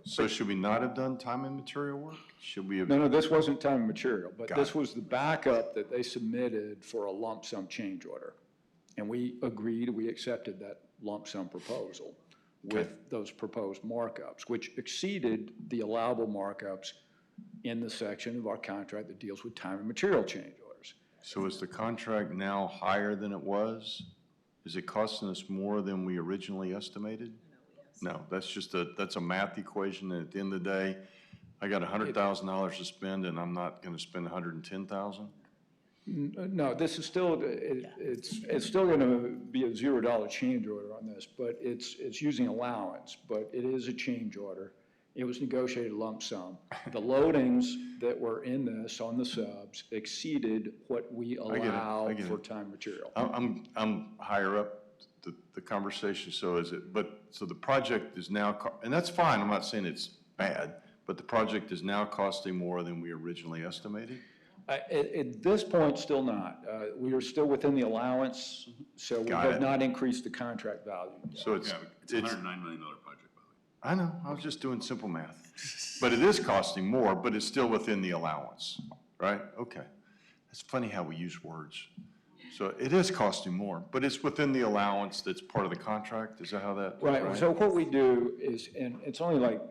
So should we not have done time and material work? Should we have? No, this wasn't time and material, but Got this it. was the backup that they submitted for a lump sum change order. And we agreed, we accepted that lump sum proposal with those proposed markups, which exceeded the allowable markups in the section of our contract that deals with time and material change orders. So is the contract now higher than it was? Is it costing us more than we originally estimated? No, that's a math equation, and at the end of the day, I got $100,000 to spend, and I'm not gonna spend $110,000? No, this is still, it's still gonna be a $0 change order on this, but it's using allowance, but it is a change order. It was negotiated lump sum. The loadings that were in this on the subs exceeded what we allow for time material. I'm higher up the conversation, so the project is now, and that's fine, I'm not saying it's bad, but the project is now costing more than we originally estimated? At this point, still not. We are still within the allowance, so we Got have it. not increased the contract value. So it's, It's a $109 million project, by the way. I know, I was just doing simple math. But it is costing more, but it's still within the allowance, right? Okay. It's funny how we use words. So it is costing more, but it's within the allowance that's part of the contract? Is that how that? Right, so what we do is, and it's only like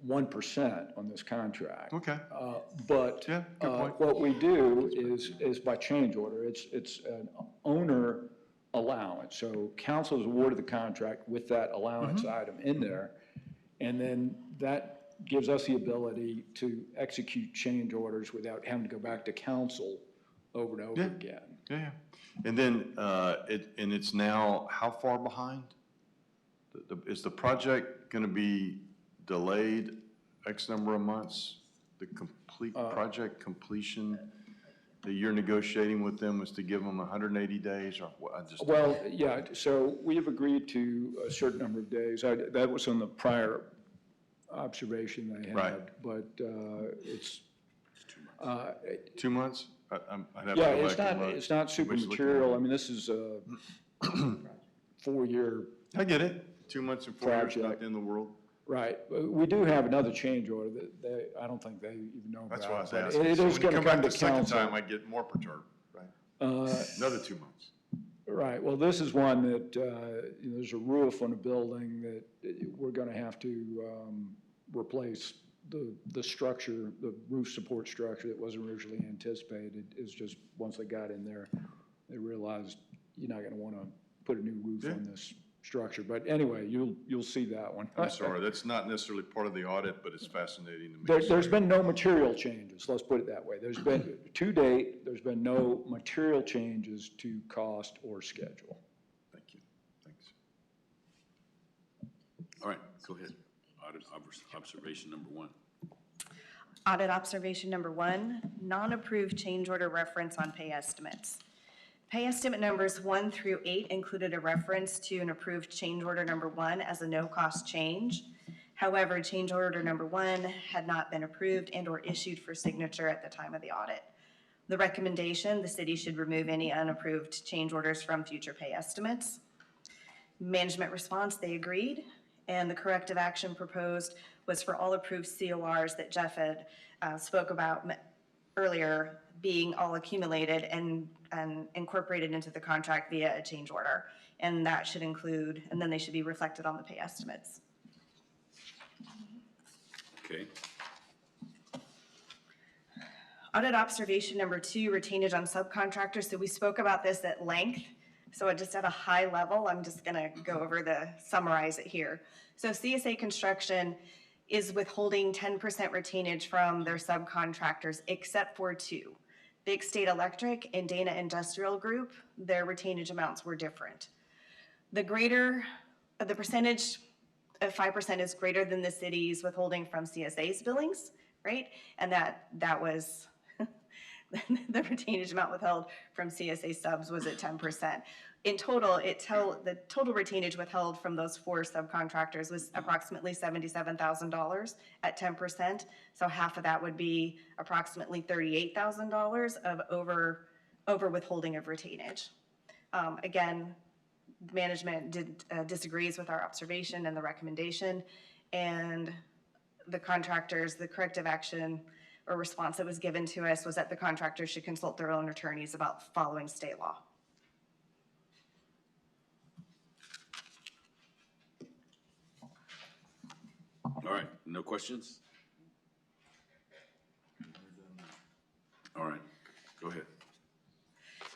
1% on this contract. Okay. But Yeah, good point. what we do is by change order. It's an owner allowance. So council is awarded the contract with that allowance item in there. And then that gives us the ability to execute change orders without having to go back to council over and over Yeah. again. Yeah. And then, and it's now how far behind? Is the project going to be delayed X number of months? The complete project completion that you're negotiating with them is to give them 180 days or what? I just. Well, yeah, so we have agreed to a certain number of days. That was on the prior observation they had. Right. But it's. 2 months? I'd have to Yeah, go back and look. it's not super Which looking material. at- I mean, this is a 4-year, I get it. 2 months and 4 years, not Project. the end of the world. right. We do have another change order that I don't think they even know about. That's why I was but asking. It So is when you going to come come back to the second council. time, I get more perturbed, right? Another 2 months. Right, well, this is one that, you know, there's a roof on a building that we're going to have to replace the structure, the roof support structure that wasn't originally anticipated. It's just, once they got in there, they realized you're not going to want to put a new roof on this structure. But anyway, you'll see that one. I'm sorry, that's not necessarily part of the audit, but it's fascinating to me. There's been no material changes, let's put it that way. There's been, to date, there's been no material changes to cost or schedule. Thank you, thanks. All right, go ahead. Audit observation number 1. Audit observation number 1, non-approved change order reference on pay estimates. Pay estimate numbers 1 through 8 included a reference to an approved change order number 1 as a no-cost change. However, change order number 1 had not been approved and/or issued for signature at the time of the audit. The recommendation, the city should remove any unapproved change orders from future pay estimates. Management response, they agreed, and the corrective action proposed was for all approved CORs that Jeff had spoke about earlier being all accumulated and incorporated into the contract via a change order. And that should include, and then they should be reflected on the pay estimates. Okay. Audit observation number 2, retainage on subcontractors. So we spoke about this at length. So just at a high level, I'm just gonna go over summarize it here. So CSA Construction is withholding 10% retainage from their subcontractors, except for 2. Big State Electric and Dana Industrial Group, their retainage amounts were different. The percentage of 5% is greater than the city's withholding from CSA's billings, right? And that was, the retainage amount withheld from CSA subs was at 10%. In total, the total retainage withheld from those 4 subcontractors was approximately $77,000 at 10%. So half of that would be approximately $38,000 of over withholding of retainage. Again, management disagrees with our observation and the recommendation, and the contractors, the corrective action or response that was given to us was that the contractors should consult their own attorneys about following state law. All right, no questions? All right, go ahead.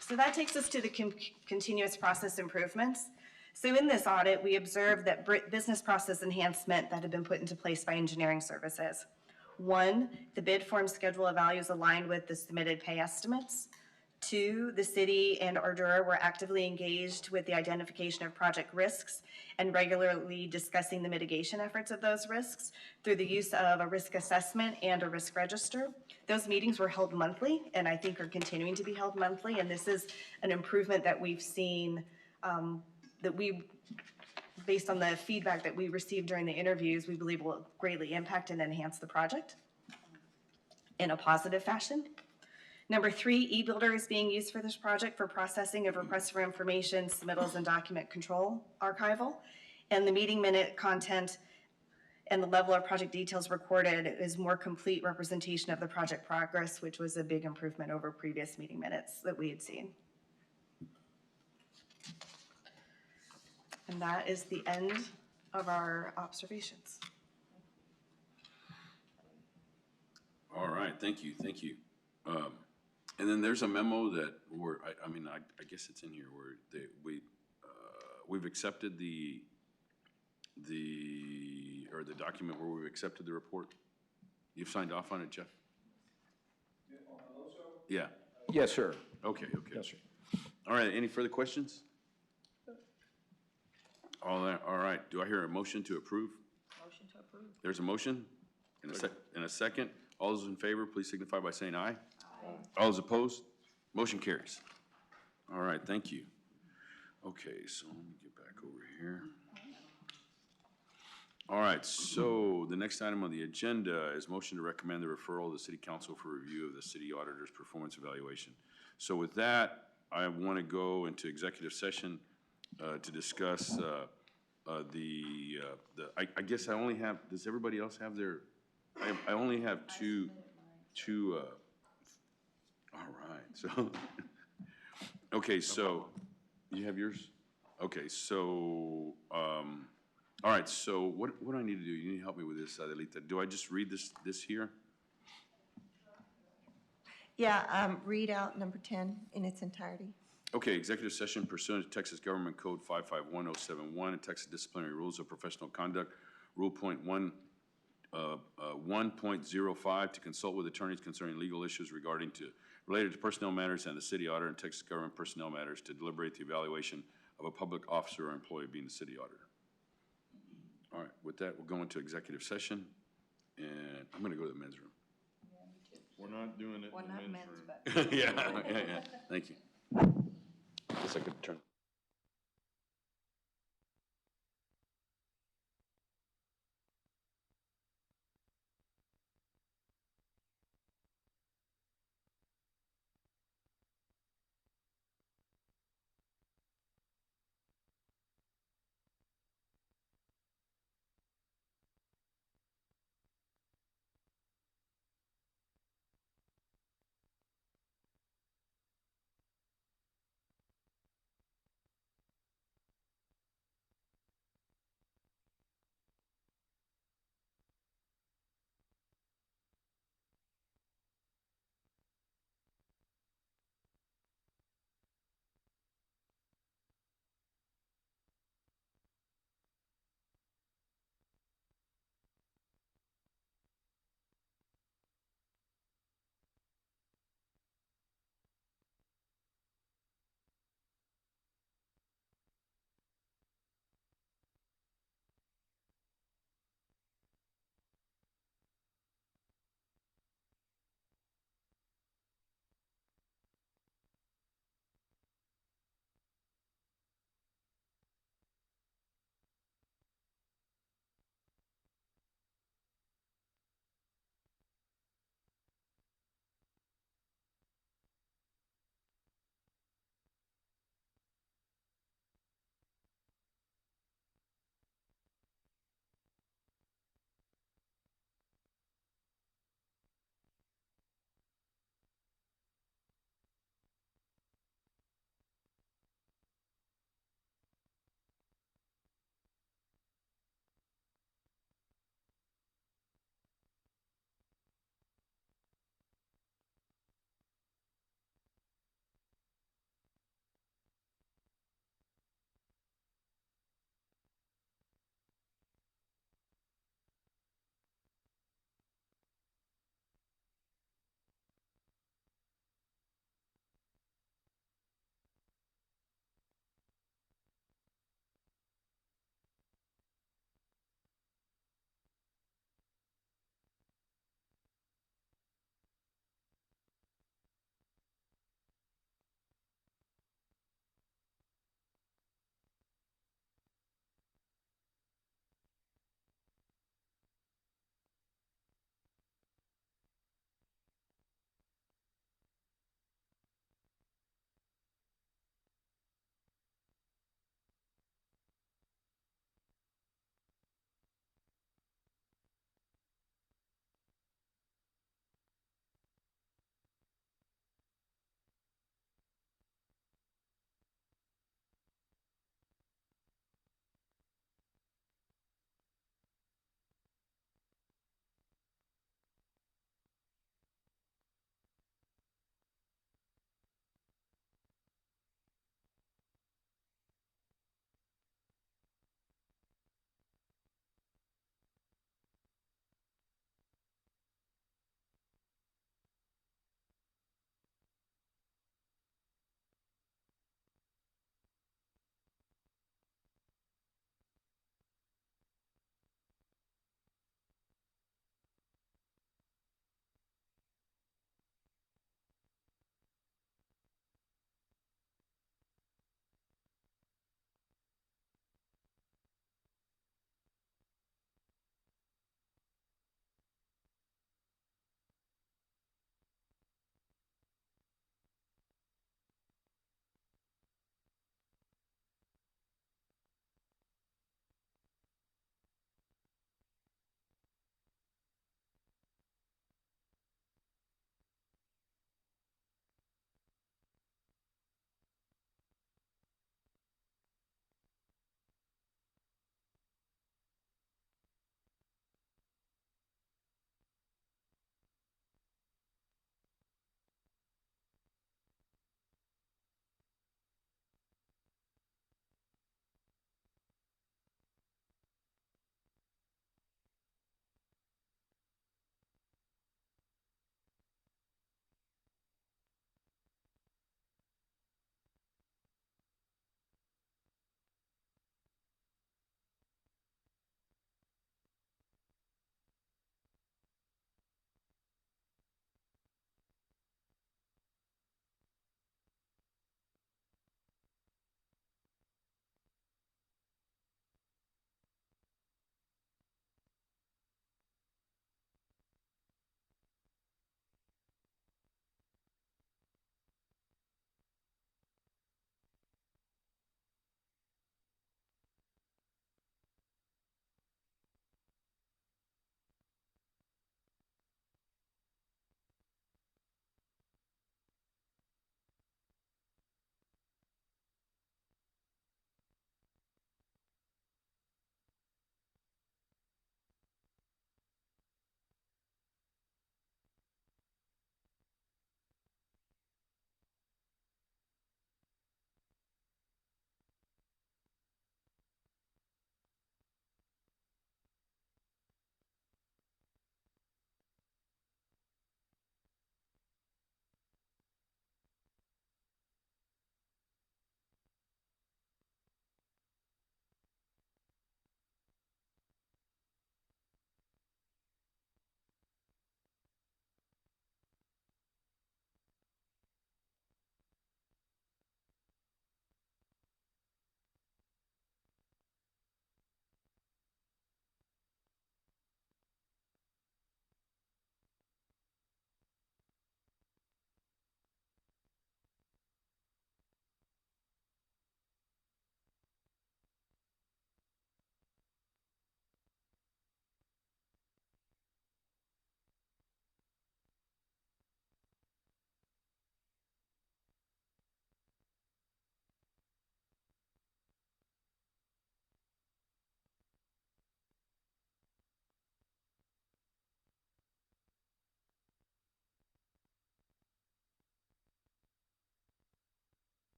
So that takes us to the continuous process improvements. So in this audit, we observed that business process enhancement that had been put into place by engineering services. 1, the bid form schedule of values aligned with the submitted pay estimates. 2, the city and Ardura were actively engaged with the identification of project risks and regularly discussing the mitigation efforts of those risks through the use of a risk assessment and a risk register. Those meetings were held monthly and I think are continuing to be held monthly, and this is an improvement that we've seen based on the feedback that we received during the interviews, we believe will greatly impact and enhance the project in a positive fashion. Number 3, eBuilder is being used for this project for processing of requests for information, submittals, and document control archival. And the meeting minute content and the level of project details recorded is more complete representation of the project progress, which was a big improvement over previous meeting minutes that we had seen. And that is the end of our observations. All right, thank you, thank you. And then there's a memo that, where, I mean, I guess it's in here, where we've accepted the document where we've accepted the report. You've signed off on it, Jeff? Yeah, Yes, sir. okay, okay. Yes, sir. All right, any further questions? All right, do I hear a motion to approve? Motion to approve. There's a motion and a second. All those in favor, please signify by saying aye. All those opposed? Motion carries. All right, thank you. Okay, so let me get back over here. All right, so the next item on the agenda is motion to recommend the referral to the city council for review of the city auditor's performance evaluation. So with that, I want to go into executive session to discuss I guess I only have, does everybody else have their, I only have two, all right, so, okay, so, you have yours? Okay, so, all right, so what do I need to do? You need to help me with this, Adelita. Do I just read this here? Yeah, read out number 10 in its entirety. Okay, executive session pursuant to Texas Government Code 551071 and Texas Disciplinary Rules of Professional Conduct, Rule Point 1.05, to consult with attorneys concerning legal issues related to personnel matters and the city auditor and Texas government personnel matters, to deliberate the evaluation of a public officer or employee being the city auditor. All right, with that, we'll go into executive session, and I'm gonna go to the men's room. We're not doing it Well, in the not men's men's, room. but. Yeah, thank you. Guess I could turn.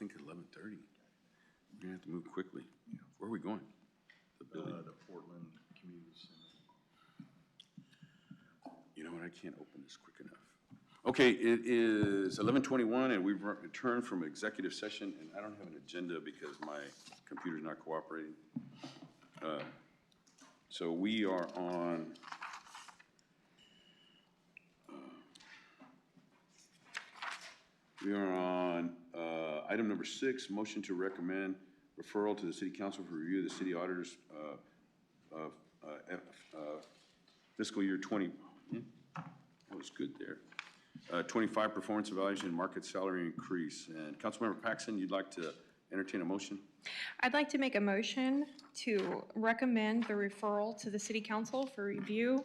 think 11:30. We're gonna have to move quickly. Where are we going? The building? The Portland Community Center. You know what, I can't open this quick enough. Okay, it is 11:21, and we've returned from executive session, and I don't have an agenda because my computer's not cooperating. So we are on, item number 6, motion to recommend referral to the city council for review of the city auditor's fiscal year 20, that was good there. 25 performance evaluation and market salary increase. And Councilmember Paxton, you'd like to entertain a motion? I'd like to make a motion to recommend the referral to the city council for review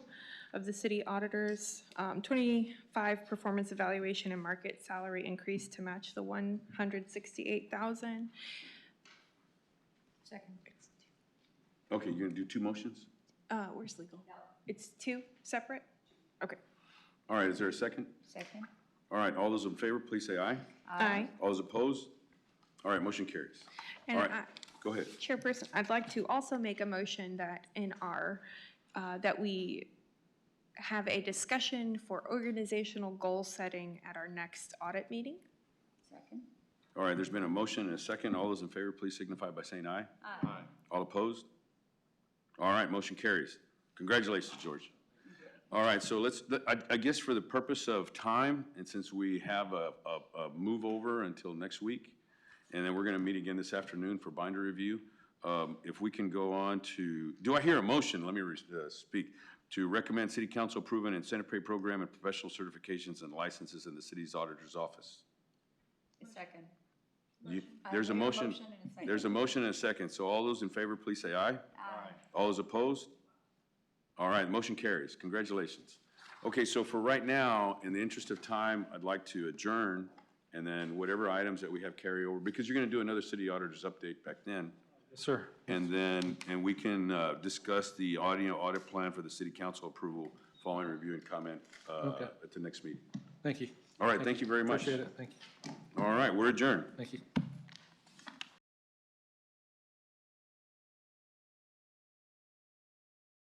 of the city auditor's 25 performance evaluation and market salary increase to match the 168,000. Second. Okay, you're gonna do 2 motions? Where's legal? It's 2 separate? Okay. All right, is there a second? Second. All right, all those in favor, please say aye. Aye. All those opposed? All right, motion carries. And All right, go ahead. Chairperson, I'd like to also make a motion that in our, that we have a discussion for organizational goal setting at our next audit meeting. Second. All right, there's been a motion and a second. All those in favor, please signify by saying aye. Aye. All opposed? All right, motion carries. Congratulations, George. All right, so I guess for the purpose of time, and since we have a move over until next week, and then we're gonna meet again this afternoon for binder review, if we can go on to, do I hear a motion? Let me speak. To recommend city council approve an incentive pay program and professional certifications and licenses in the city's auditor's office. Second. There's a motion. There's a motion and a second. So all those in favor, please say aye. Aye. All those opposed? All right, motion carries. Congratulations. Okay, so for right now, in the interest of time, I'd like to adjourn, and then whatever items that we have carry over, because you're gonna do another city auditor's update back then. Yes, sir. And then, we can discuss the audit plan for the city council approval following review and comment Okay. at the next meeting. Thank you. All right, thank you very much. Appreciate it. Thank you. All right, we're adjourned. Thank you.